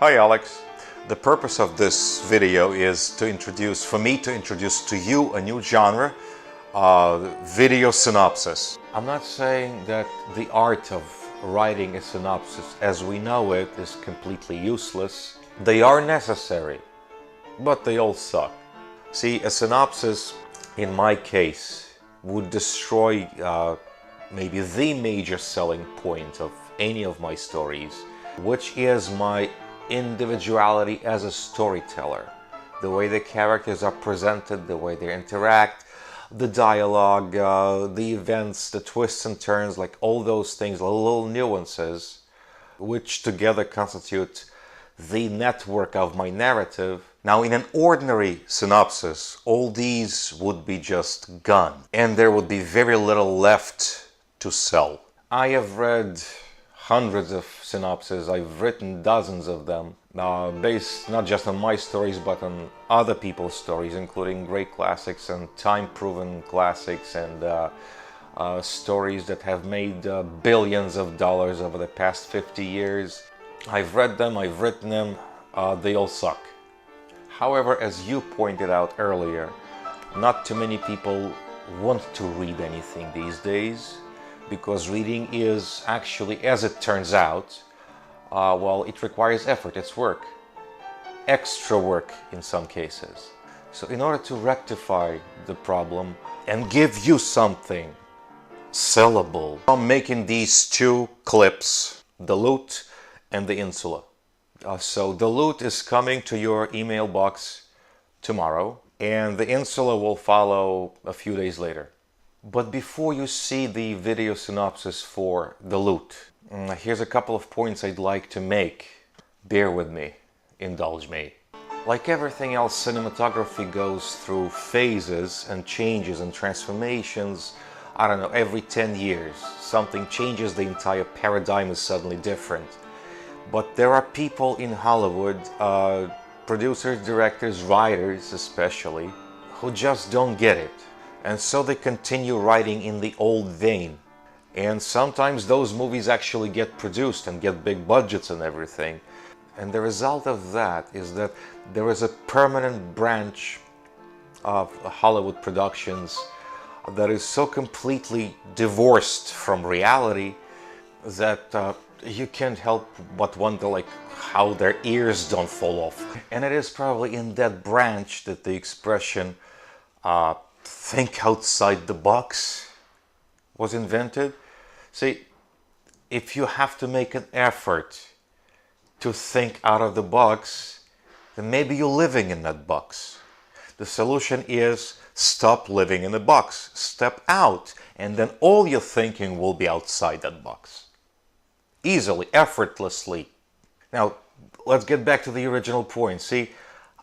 Hi Alex. The purpose of this video is for me to introduce to you a new genre, video synopsis. I'm not saying that the art of writing a synopsis as we know it is completely useless. They are necessary, but they all suck. See, a synopsis, in my case, would destroy maybe the major selling point of any of my stories, which is my individuality as a storyteller. The way the characters are presented, the way they interact, the dialogue, the events, the twists and turns, like all those things, little nuances, which together constitute the network of my narrative. Now, in an ordinary synopsis, all these would be just gone, and there would be very little left to sell. I have read hundreds of synopses. I've written dozens of them, based not just on my stories, but on other people's stories, including great classics and time-proven classics and stories that have made billions of dollars over the past 50 years. I've read them, I've written them, they all suck. However, as you pointed out earlier, not too many people want to read anything these days, because reading is actually, as it turns out, well, it requires effort, it's work. Extra work in some cases. So in order to rectify the problem and give you something sellable, I'm making these two clips, The Loot and The Insula. So The Loot is coming to your email box tomorrow, and The Insula will follow a few days later. But before you see the video synopsis for The Loot, here's a couple of points I'd like to make. Bear with me, indulge me. Like everything else, cinematography goes through phases and changes and transformations. I don't know, every 10 years, something changes, the entire paradigm is suddenly different. But there are people in Hollywood, producers, directors, writers especially, who just don't get it. And so they continue writing in the old vein. And sometimes those movies actually get produced and get big budgets and everything. And the result of that is that there is a permanent branch of Hollywood productions that is so completely divorced from reality that you can't help but wonder, like, how their ears don't fall off. And it is probably in that branch that the expression think outside the box was invented. See, if you have to make an effort to think out of the box, then maybe you're living in that box. The solution is stop living in the box, step out, and then all your thinking will be outside that box. Easily, effortlessly. Now, let's get back to the original point. See,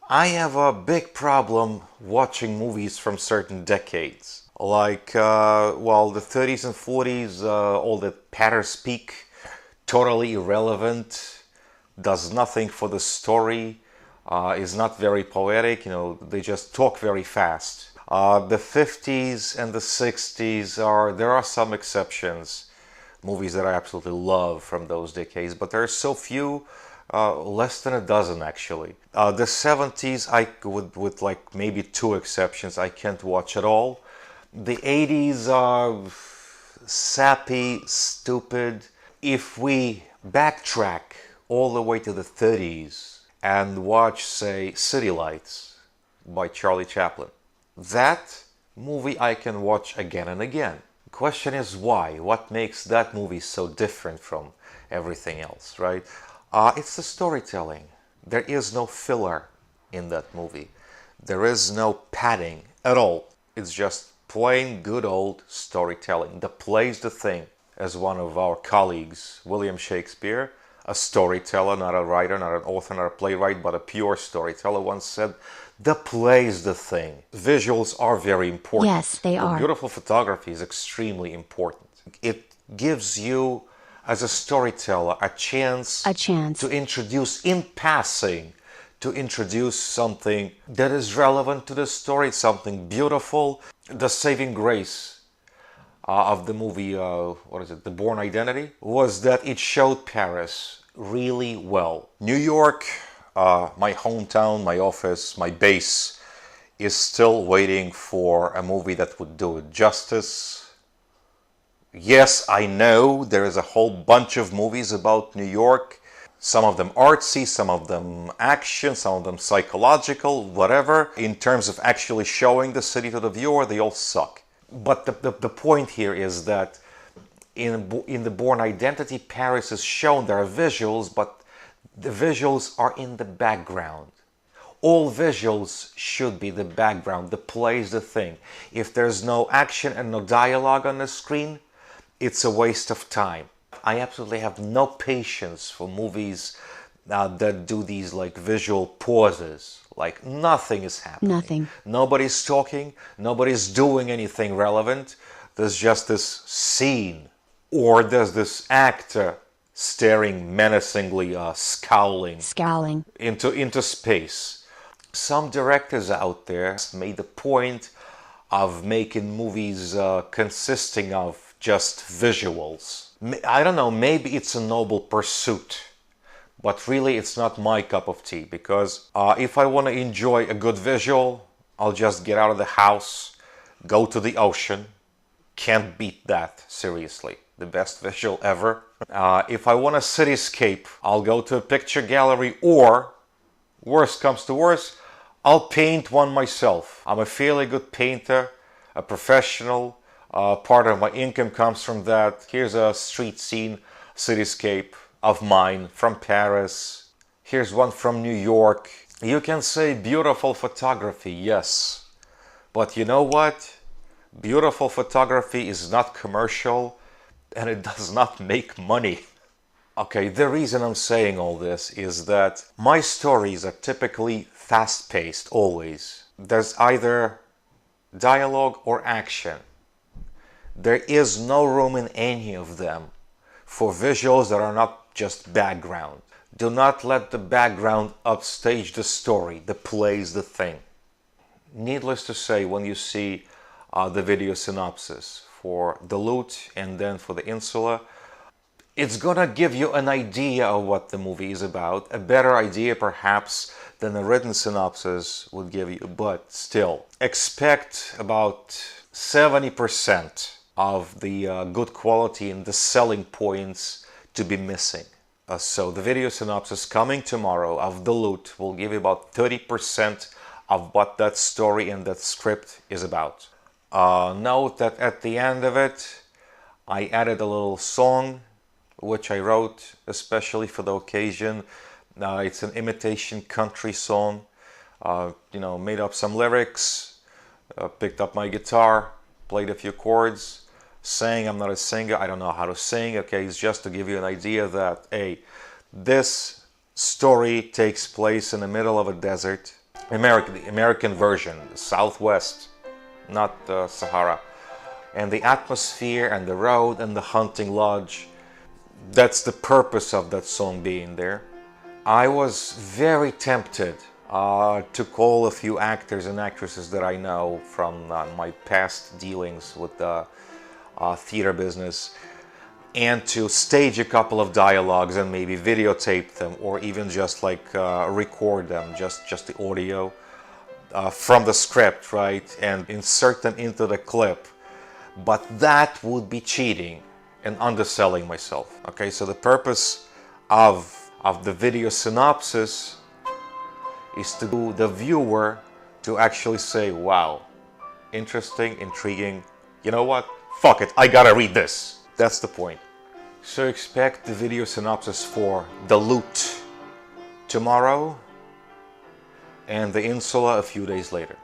I have a big problem watching movies from certain decades. Like, well, the 30s and 40s, all that patter speak, totally irrelevant, does nothing for the story, is not very poetic, they just talk very fast. The 50s and the 60s, there are some exceptions, movies that I absolutely love from those decades, but there are so few. Less than a dozen, actually. The 70s, with like maybe two exceptions, I can't watch at all. The 80s are sappy, stupid. If we backtrack all the way to the 30s and watch, say, City Lights by Charlie Chaplin, that movie I can watch again and again. The question is why? What makes that movie so different from everything else, right? It's the storytelling. There is no filler in that movie. There is no padding at all. It's just plain good old storytelling. The play's the thing. As one of our colleagues, William Shakespeare, a storyteller, not a writer, not an author, not a playwright, but a pure storyteller, once said, the play's the thing. Visuals are very important. Yes, they are. Beautiful photography is extremely important. It gives you, as a storyteller, a chance to introduce in passing, to introduce something that is relevant to the story, something beautiful. The saving grace of the movie, The Bourne Identity, was that it showed Paris really well. New York, my hometown, my office, my base, is still waiting for a movie that would do it justice. Yes, I know there is a whole bunch of movies about New York. Some of them artsy, some of them action, some of them psychological, whatever. In terms of actually showing the city to the viewer, they all suck. But the point here is that in the Bourne Identity, Paris is shown. There are visuals, but the visuals are in the background. All visuals should be the background, the place, the thing. If there's no action and no dialogue on the screen, it's a waste of time. I absolutely have no patience for movies that do these like visual pauses. Like nothing is happening. Nothing. Nobody's talking. Nobody's doing anything relevant. There's just this scene. Or there's this actor staring menacingly, scowling into space. Some directors out there made the point of making movies consisting of just visuals. I don't know, maybe it's a noble pursuit, but really it's not my cup of tea, because if I want to enjoy a good visual, I'll just get out of the house, go to the ocean. Can't beat that, seriously. The best visual ever. If I want a cityscape, I'll go to a picture gallery, or, worst comes to worst, I'll paint one myself. I'm a fairly good painter, a professional. Part of my income comes from that. Here's a street scene, cityscape of mine from Paris. Here's one from New York. You can say beautiful photography, yes. But you know what? Beautiful photography is not commercial, and it does not make money. Okay, the reason I'm saying all this is that my stories are typically fast-paced, always. There's either dialogue or action. There is no room in any of them for visuals that are not just background. Do not let the background upstage the story, the place, the thing. Needless to say, when you see the video synopsis for The Loot and then for The Insula, it's gonna give you an idea of what the movie is about, a better idea perhaps than a written synopsis would give you, but still, expect about 70% of the good quality and the selling points to be missing. So the video synopsis coming tomorrow of The Loot will give you about 30% of what that story and that script is about. Note that at the end of it, I added a little song which I wrote especially for the occasion. It's an imitation country song. Made up some lyrics, picked up my guitar, played a few chords, sang. I'm not a singer, I don't know how to sing. Okay, it's just to give you an idea that, hey, this story takes place in the middle of a desert. The American version, the Southwest, not the Sahara. And the atmosphere and the road and the hunting lodge, that's the purpose of that song being there. I was very tempted to call a few actors and actresses that I know from my past dealings with the theater business, and to stage a couple of dialogues and maybe videotape them, or even just like record them, just the audio from the script, right, and insert them into the clip. But that would be cheating and underselling myself. Okay, so the purpose of the video synopsis is to do the viewer to actually say, wow, interesting, intriguing, you know what, fuck it, I gotta read this. That's the point. So expect the video synopsis for The Loot tomorrow and The Insula a few days later.